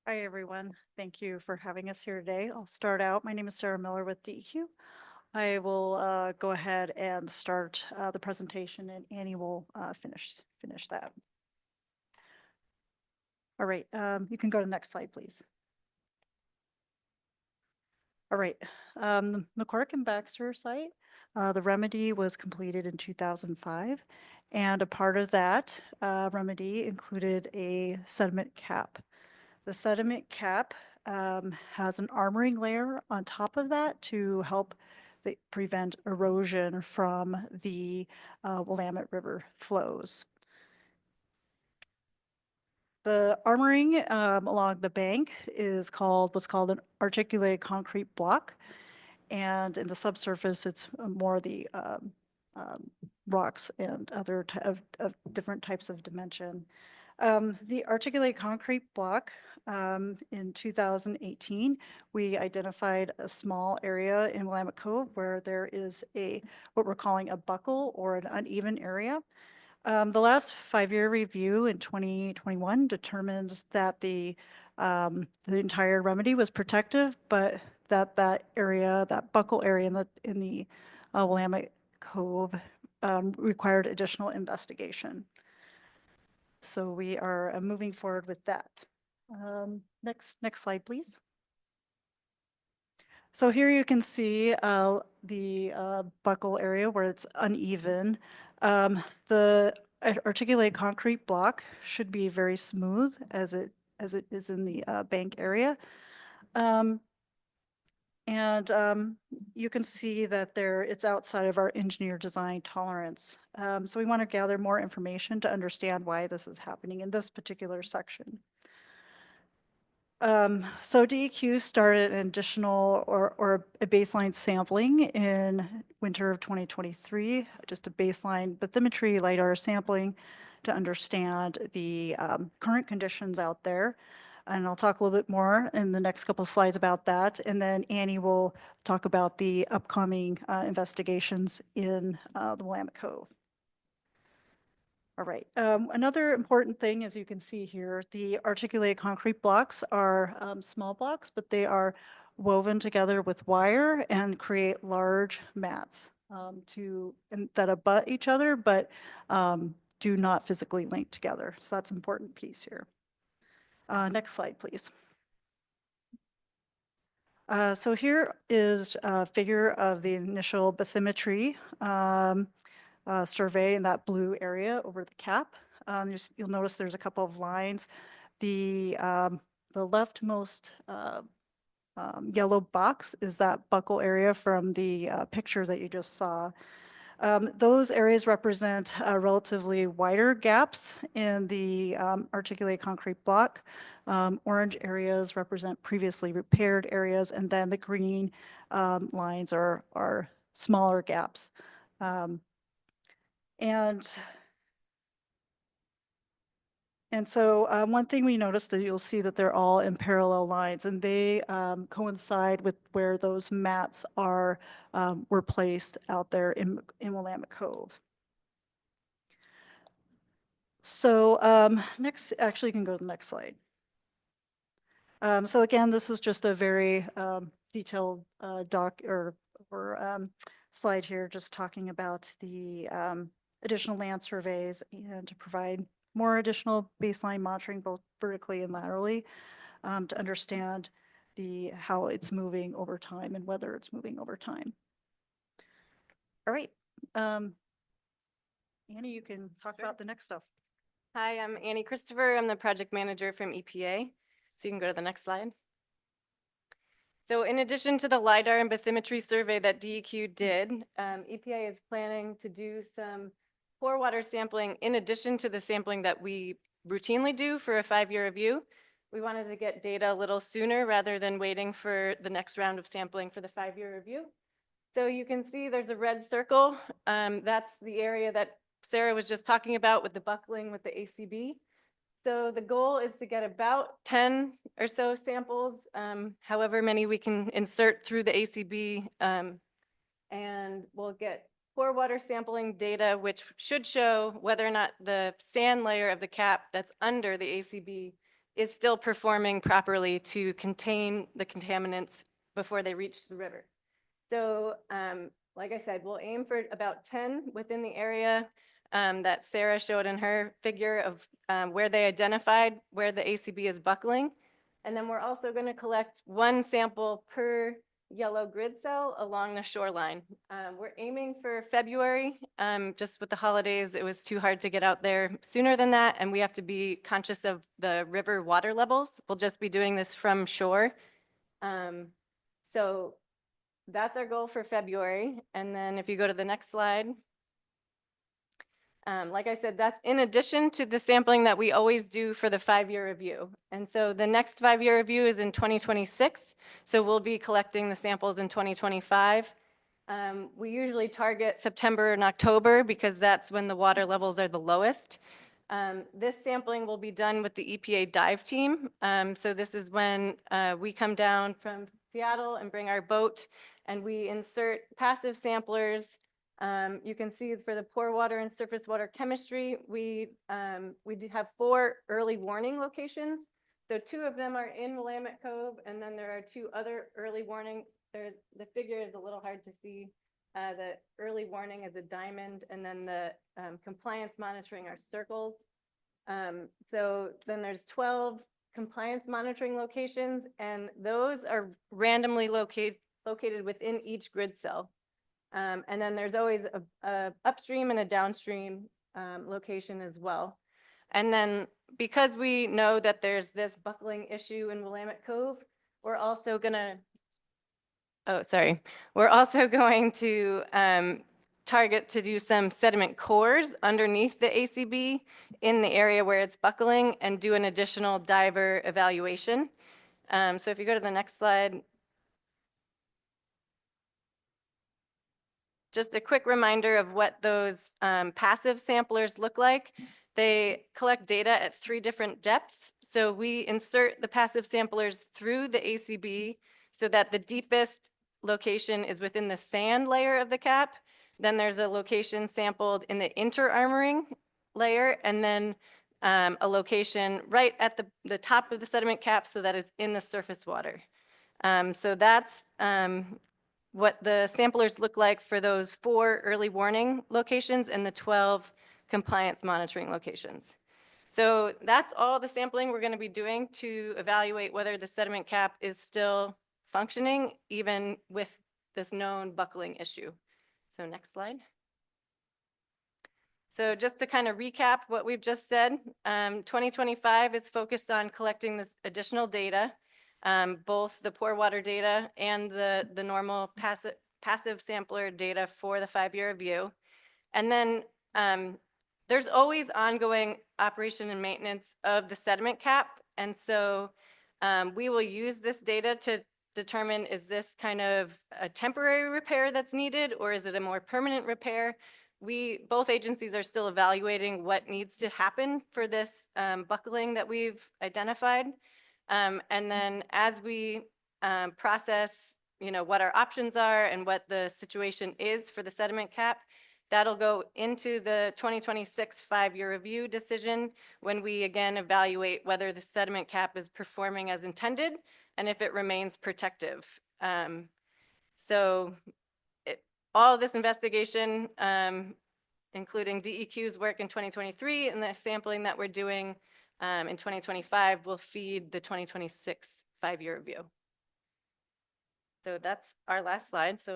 Hi, everyone. Thank you for having us here today. I'll start out. My name is Sarah Miller with DEQ. I will go ahead and start the presentation, and Annie will finish that. All right, you can go to the next slide, please. All right, the McCormick and Baxter site, the remedy was completed in 2005, and a part of that remedy included a sediment cap. The sediment cap has an armoring layer on top of that to help prevent erosion from the Willamette River flows. The armoring along the bank is what's called an articulated concrete block. And in the subsurface, it's more the rocks and other of different types of dimension. The articulated concrete block, in 2018, we identified a small area in Willamette Cove where there is what we're calling a buckle or an uneven area. The last 5-year review in 2021 determined that the entire remedy was protective, but that area, that buckle area in the Willamette Cove, required additional investigation. So we are moving forward with that. Next slide, please. So here you can see the buckle area where it's uneven. The articulated concrete block should be very smooth as it is in the bank area. You can see that it's outside of our engineer design tolerance. So we want to gather more information to understand why this is happening in this particular section. So DEQ started an additional or a baseline sampling in winter of 2023, just a baseline bathymetry LiDAR sampling to understand the current conditions out there. And I'll talk a little bit more in the next couple of slides about that. And then Annie will talk about the upcoming investigations in the Willamette Cove. All right. Another important thing, as you can see here, the articulated concrete blocks are small blocks, but they are woven together with wire and create large mats that abut each other, but do not physically link together. So that's an important piece here. Next slide, please. So here is a figure of the initial bathymetry survey in that blue area over the cap. You'll notice there's a couple of lines. The leftmost yellow box is that buckle area from the picture that you just saw. Those areas represent relatively wider gaps in the articulated concrete block. Orange areas represent previously repaired areas, and then the green lines are smaller gaps. And so one thing we noticed that you'll see that they're all in parallel lines, and they coincide with where those mats were placed out there in Willamette Cove. So next, actually, you can go to the next slide. So again, this is just a very detailed slide here, just talking about the additional land surveys and to provide more additional baseline monitoring, both vertically and laterally, to understand how it's moving over time and whether it's moving over time. All right. Annie, you can talk about the next stuff. Hi, I'm Annie Christopher. I'm the project manager from EPA. So you can go to the next slide. So in addition to the LiDAR and bathymetry survey that DEQ did, EPA is planning to do some pore water sampling in addition to the sampling that we routinely do for a 5-year review. We wanted to get data a little sooner rather than waiting for the next round of sampling for the 5-year review. So you can see there's a red circle. That's the area that Sarah was just talking about with the buckling with the ACB. So the goal is to get about 10 or so samples, however many we can insert through the ACB, and we'll get pore water sampling data, which should show whether or not the sand layer of the cap that's under the ACB is still performing properly to contain the contaminants before they reach the river. So like I said, we'll aim for about 10 within the area that Sarah showed in her figure of where they identified where the ACB is buckling. And then we're also going to collect 1 sample per yellow grid cell along the shoreline. We're aiming for February. Just with the holidays, it was too hard to get out there sooner than that, and we have to be conscious of the river water levels. We'll just be doing this from shore. So that's our goal for February. And then if you go to the next slide, like I said, that's in addition to the sampling that we always do for the 5-year review. And so the next 5-year review is in 2026. So we'll be collecting the samples in 2025. We usually target September and October because that's when the water levels are the lowest. This sampling will be done with the EPA dive team. So this is when we come down from Seattle and bring our boat and we insert passive samplers. You can see for the pore water and surface water chemistry, we do have 4 early warning locations. So 2 of them are in Willamette Cove, and then there are 2 other early warning. The figure is a little hard to see. The early warning is a diamond, and then the compliance monitoring are circles. So then there's 12 compliance monitoring locations, and those are randomly located within each grid cell. And then there's always a upstream and a downstream location as well. And then because we know that there's this buckling issue in Willamette Cove, we're also going to, we're also going to target to do some sediment cores underneath the ACB in the area where it's buckling and do an additional diver evaluation. So if you go to the next slide. Just a quick reminder of what those passive samplers look like. They collect data at 3 different depths. So we insert the passive samplers through the ACB so that the deepest location is within the sand layer of the cap. Then there's a location sampled in the interarmoring layer, and then a location right at the top of the sediment cap so that it's in the surface water. So that's what the samplers look like for those 4 early warning locations and the 12 compliance monitoring locations. So that's all the sampling we're going to be doing to evaluate whether the sediment cap is still functioning, even with this known buckling issue. So next slide. So just to kind of recap what we've just said, 2025 is focused on collecting this additional data. Both the pore water data and the normal passive sampler data for the 5-year review. And then there's always ongoing operation and maintenance of the sediment cap. And so we will use this data to determine, is this kind of a temporary repair that's needed, or is it a more permanent repair? Both agencies are still evaluating what needs to happen for this buckling that we've identified. And then as we process, what our options are and what the situation is for the sediment cap, that'll go into the 2026 5-year review decision when we again evaluate whether the sediment cap is performing as intended and if it remains protective. So all of this investigation, including DEQ's work in 2023 and the sampling that we're doing in 2025 will feed the 2026 5-year review. So that's our last slide. So